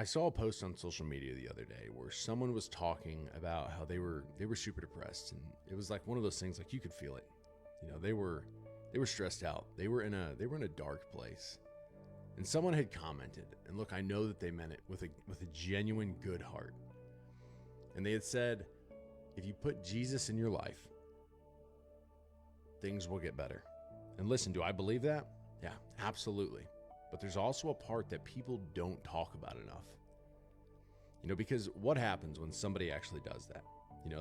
I saw a post on social media the other day where someone was talking about how they were super depressed, and it was like one of those things, like you could feel it. They were stressed out. They were in a dark place. And someone had commented, and look, I know that they meant it with a genuine good heart. And they had said, if you put Jesus in your life, things will get better. And listen, do I believe that? Yeah, absolutely. But there's also a part that people don't talk about enough. Because what happens when somebody actually does that?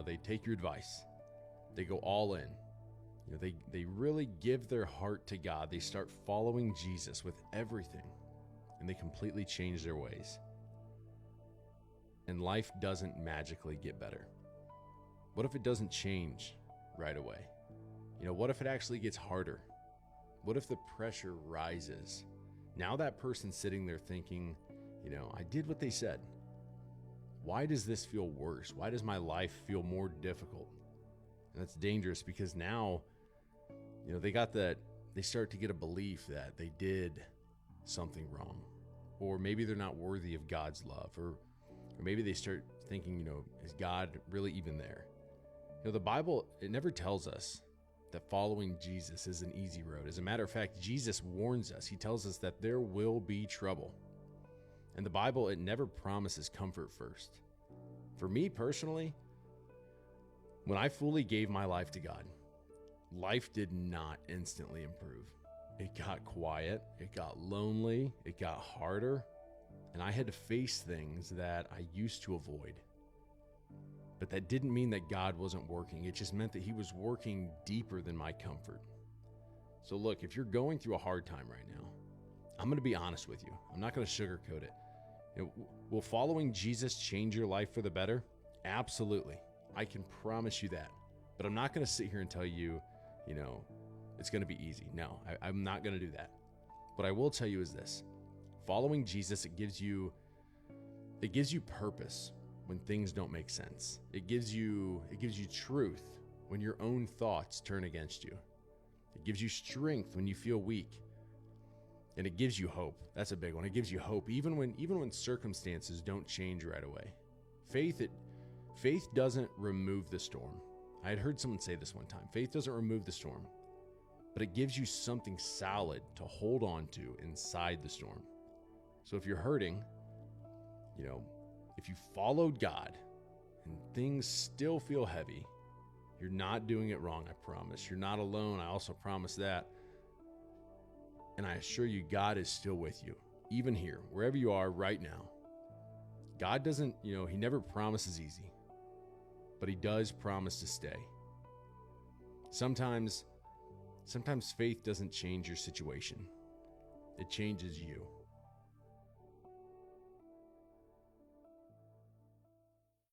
They take your advice. They go all in. They really give their heart to God. They start following Jesus with everything, and they completely change their ways. And life doesn't magically get better. What if it doesn't change right away? What if it actually gets harder? What if the pressure rises? Now that person's sitting there thinking, I did what they said. Why does this feel worse? Why does my life feel more difficult? And that's dangerous, because now, they start to get a belief that they did something wrong, or maybe they're not worthy of God's love, or maybe they start thinking, is God really even there? The Bible, it never tells us that following Jesus is an easy road. As a matter of fact, Jesus warns us. He tells us that there will be trouble. And the Bible, it never promises comfort first. For me personally, when I fully gave my life to God, life did not instantly improve. It got quiet, it got lonely, it got harder, and I had to face things that I used to avoid. But that didn't mean that God wasn't working. It just meant that He was working deeper than my comfort. So look, if you're going through a hard time right now, I'm going to be honest with you. I'm not going to sugarcoat it. Will following Jesus change your life for the better? Absolutely. I can promise you that. But I'm not going to sit here and tell you, it's going to be easy. No, I'm not going to do that. What I will tell you is this. Following Jesus, it gives you purpose when things don't make sense. It gives you truth when your own thoughts turn against you. It gives you strength when you feel weak. And it gives you hope. That's a big one. It gives you hope even when circumstances don't change right away. Faith doesn't remove the storm. I had heard someone say this one time. Faith doesn't remove the storm, but it gives you something solid to hold on to inside the storm. So if you're hurting, if you followed God and things still feel heavy, you're not doing it wrong, I promise. You're not alone, I also promise that. And I assure you, God is still with you, even here, wherever you are right now. God doesn't, He never promises easy, but He does promise to stay. Sometimes faith doesn't change your situation. It changes you.